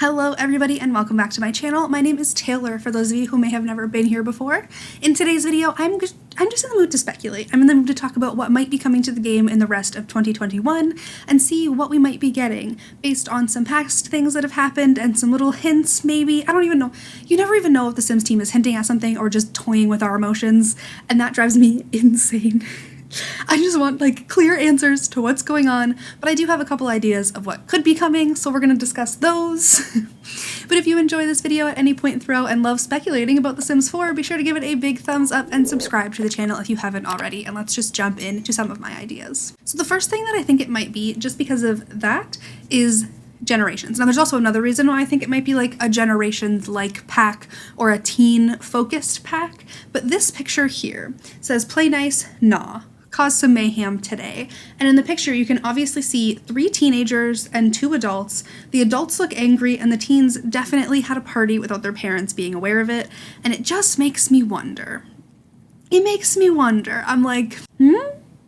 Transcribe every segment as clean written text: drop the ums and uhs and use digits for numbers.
Hello everybody and welcome back to my channel. My name is Taylor, for those of you who may have never been here before. In today's video, I'm just in the mood to speculate. I'm in the mood to talk about what might be coming to the game in the rest of 2021 and see what we might be getting based on some past things that have happened and some little hints maybe. I don't even know. You never even know if the Sims team is hinting at something or just toying with our emotions, and that drives me insane. I just want clear answers to what's going on, but I do have a couple ideas of what could be coming, so we're going to discuss those. But if you enjoy this video at any point throughout and love speculating about The Sims 4, be sure to give it a big thumbs up and subscribe to the channel if you haven't already, and let's just jump into some of my ideas. So the first thing that I think it might be, just because of that, is generations. Now there's also another reason why I think it might be like a generations-like pack or a teen-focused pack, but this picture here says play nice, nah. Cause some mayhem today. And in the picture you can obviously see 3 teenagers and 2 adults. The adults look angry and the teens definitely had a party without their parents being aware of it, and it just makes me wonder. It makes me wonder. I'm like,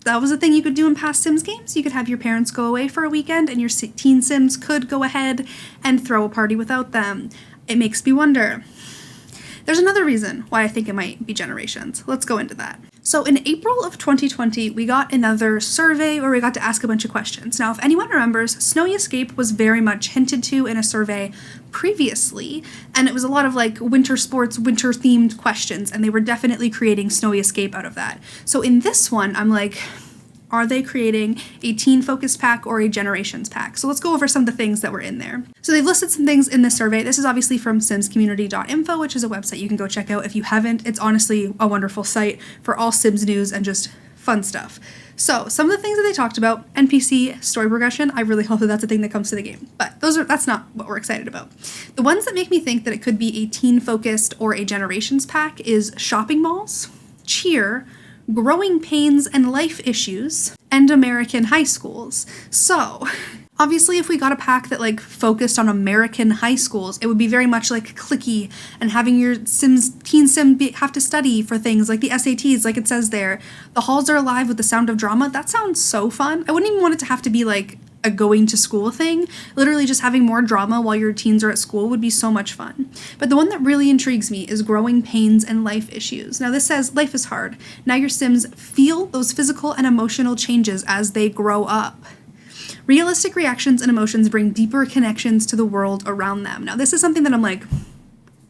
that was a thing you could do in past Sims games. You could have your parents go away for a weekend and your teen Sims could go ahead and throw a party without them. It makes me wonder. There's another reason why I think it might be generations. Let's go into that. So in April of 2020, we got another survey where we got to ask a bunch of questions. Now, if anyone remembers, Snowy Escape was very much hinted to in a survey previously, and it was a lot of winter sports, winter themed questions, and they were definitely creating Snowy Escape out of that. So in this one, I'm like, are they creating a teen-focused pack or a generations pack? So let's go over some of the things that were in there. So they've listed some things in this survey. This is obviously from simscommunity.info, which is a website you can go check out if you haven't. It's honestly a wonderful site for all Sims news and just fun stuff. So some of the things that they talked about, NPC story progression, I really hope that that's a thing that comes to the game, but that's not what we're excited about. The ones that make me think that it could be a teen-focused or a generations pack is shopping malls, cheer, growing pains and life issues, and American high schools. So obviously if we got a pack that focused on American high schools, it would be very much clicky and having your teen sim have to study for things like the SATs, like it says there. The halls are alive with the sound of drama. That sounds so fun. I wouldn't even want it to have to be a going to school thing. Literally just having more drama while your teens are at school would be so much fun. But the one that really intrigues me is growing pains and life issues. Now this says life is hard. Now your Sims feel those physical and emotional changes as they grow up. Realistic reactions and emotions bring deeper connections to the world around them. Now this is something that I'm like,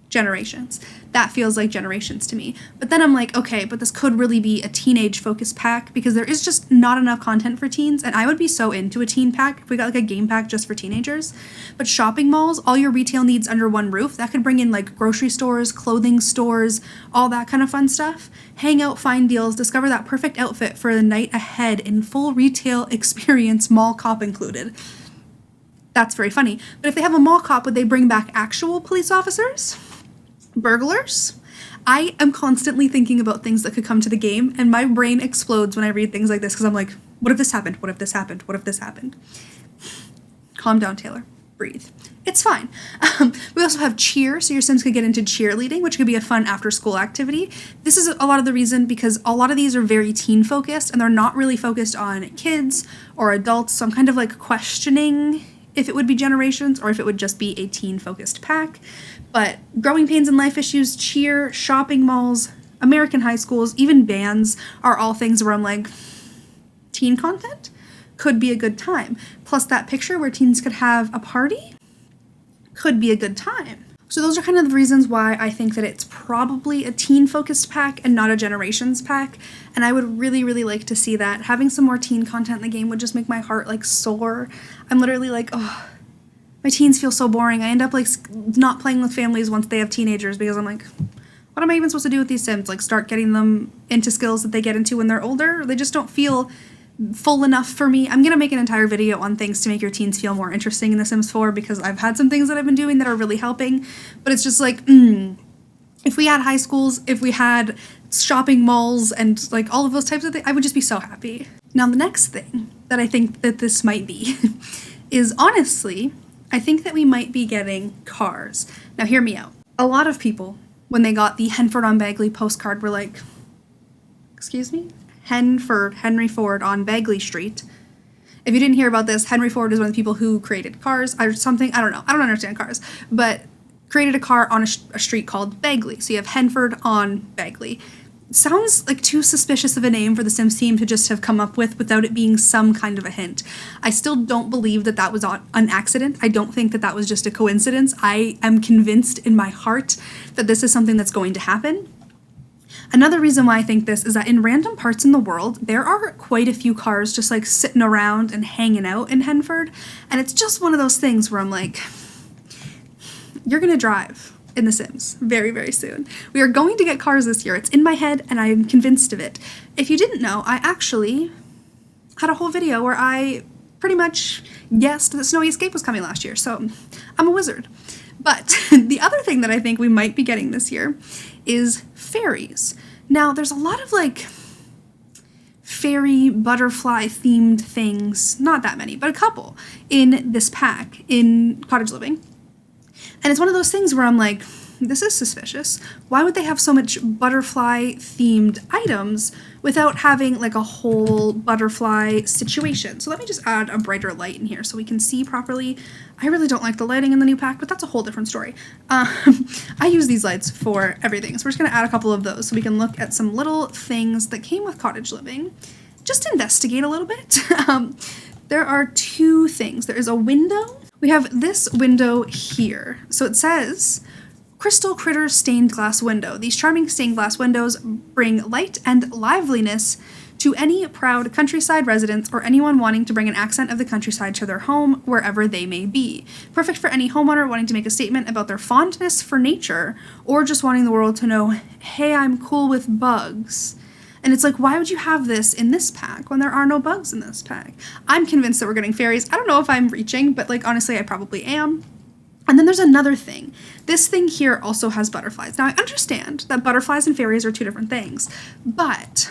generations. That feels like generations to me. But then I'm like, okay, but this could really be a teenage focused pack because there is just not enough content for teens, and I would be so into a teen pack if we got a game pack just for teenagers. But shopping malls, all your retail needs under one roof, that could bring in grocery stores, clothing stores, all that kind of fun stuff. Hang out, find deals, discover that perfect outfit for the night ahead in full retail experience, mall cop included. That's very funny. But if they have a mall cop, would they bring back actual police officers? Burglars? I am constantly thinking about things that could come to the game, and my brain explodes when I read things like this because I'm like, what if this happened? What if this happened? What if this happened? Calm down, Taylor. Breathe. It's fine. We also have cheer, so your Sims could get into cheerleading, which could be a fun after-school activity. This is a lot of the reason because a lot of these are very teen-focused, and they're not really focused on kids or adults, so I'm kind of questioning if it would be generations or if it would just be a teen-focused pack. But growing pains and life issues, cheer, shopping malls, American high schools, even bands are all things where I'm like, teen content could be a good time. Plus that picture where teens could have a party could be a good time. So those are kind of the reasons why I think that it's probably a teen-focused pack and not a generations pack, and I would really, really like to see that. Having some more teen content in the game would just make my heart soar. I'm literally like, oh, my teens feel so boring. I end up not playing with families once they have teenagers because I'm like, what am I even supposed to do with these Sims? Start getting them into skills that they get into when they're older? They just don't feel full enough for me. I'm gonna make an entire video on things to make your teens feel more interesting in The Sims 4 because I've had some things that I've been doing that are really helping, but it's just if we had high schools, if we had shopping malls and all of those types of things, I would just be so happy. Now the next thing that I think that this might be is honestly, I think that we might be getting cars. Now hear me out. A lot of people, when they got the Henford on Bagley postcard, were like, excuse me? Henry Ford on Bagley Street If you didn't hear about this, Henry Ford is one of the people who created cars or something. I don't know. I don't understand cars, but created a car on a street called Bagley. So you have Henford on Bagley. Sounds like too suspicious of a name for the Sims team to just have come up with without it being some kind of a hint. I still don't believe that that was an accident. I don't think that that was just a coincidence. I am convinced in my heart that this is something that's going to happen. Another reason why I think this is that in random parts in the world, there are quite a few cars just like sitting around and hanging out in Henford. And it's just one of those things where I'm like, you're going to drive in The Sims very, very soon. We are going to get cars this year. It's in my head and I'm convinced of it. If you didn't know, I actually had a whole video where I pretty much guessed that Snowy Escape was coming last year. So I'm a wizard. But the other thing that I think we might be getting this year is fairies. Now, there's a lot of like fairy butterfly themed things, not that many, but a couple in this pack in Cottage Living. And it's one of those things where I'm like, this is suspicious. Why would they have so much butterfly themed items without having like a whole butterfly situation? So let me just add a brighter light in here so we can see properly. I really don't like the lighting in the new pack, but that's a whole different story. I use these lights for everything. So we're just gonna add a couple of those so we can look at some little things that came with Cottage Living. Just investigate a little bit. There are two things. There is a window. We have this window here. So it says, Crystal Critters Stained Glass Window. These charming stained glass windows bring light and liveliness to any proud countryside residents or anyone wanting to bring an accent of the countryside to their home, wherever they may be. Perfect for any homeowner wanting to make a statement about their fondness for nature or just wanting the world to know, hey, I'm cool with bugs. And it's like, why would you have this in this pack when there are no bugs in this pack? I'm convinced that we're getting fairies. I don't know if I'm reaching, but like, honestly, I probably am. And then there's another thing. This thing here also has butterflies. Now, I understand that butterflies and fairies are two different things, but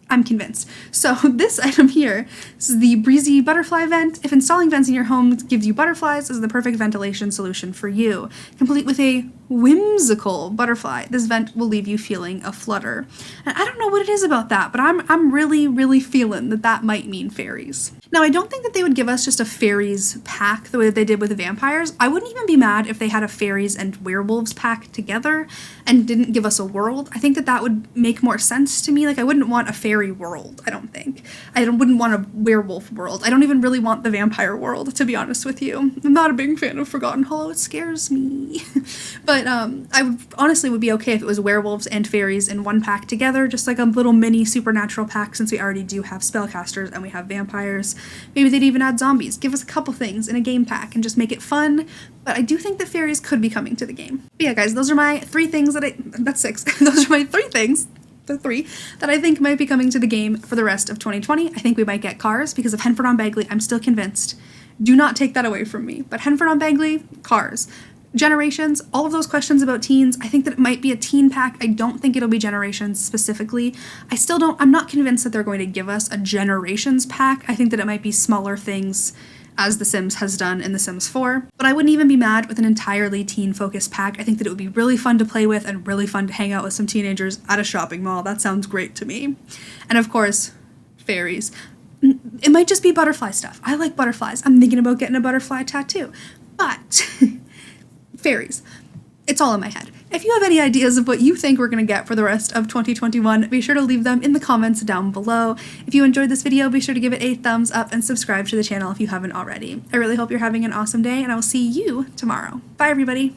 I'm convinced. So this item here, this is the breezy butterfly vent. If installing vents in your home gives you butterflies, this is the perfect ventilation solution for you. Complete with a whimsical butterfly, this vent will leave you feeling a flutter. And I don't know what it is about that, but I'm really, really feeling that that might mean fairies. Now, I don't think that they would give us just a fairies pack the way that they did with the vampires. I wouldn't even be mad if they had a fairies and werewolves pack together and didn't give us a world. I think that that would make more sense to me. Like, I wouldn't want a fairy world, I don't think. I wouldn't want a werewolf world. I don't even really want the vampire world, to be honest with you. I'm not a big fan of Forgotten Hollow. It scares me. But I would honestly would be okay if it was werewolves and fairies in one pack together, just like a little mini supernatural pack, since we already do have spellcasters and we have vampires. Maybe they'd even add zombies. Give us a couple things in a game pack and just make it fun. But I do think that fairies could be coming to the game. But yeah, guys, those are my three things that's six. Those are my three things, the three, that I think might be coming to the game for the rest of 2020. I think we might get cars because of Henford on Bagley. I'm still convinced. Do not take that away from me. But Henford on Bagley, cars. Generations, all of those questions about teens, I think that it might be a teen pack. I don't think it'll be Generations specifically. I'm not convinced that they're going to give us a Generations pack. I think that it might be smaller things as The Sims has done in The Sims 4. But I wouldn't even be mad with an entirely teen-focused pack. I think that it would be really fun to play with and really fun to hang out with some teenagers at a shopping mall. That sounds great to me. And of course, fairies. It might just be butterfly stuff. I like butterflies. I'm thinking about getting a butterfly tattoo. But fairies. It's all in my head. If you have any ideas of what you think we're going to get for the rest of 2021, be sure to leave them in the comments down below. If you enjoyed this video, be sure to give it a thumbs up and subscribe to the channel if you haven't already. I really hope you're having an awesome day, and I will see you tomorrow. Bye, everybody.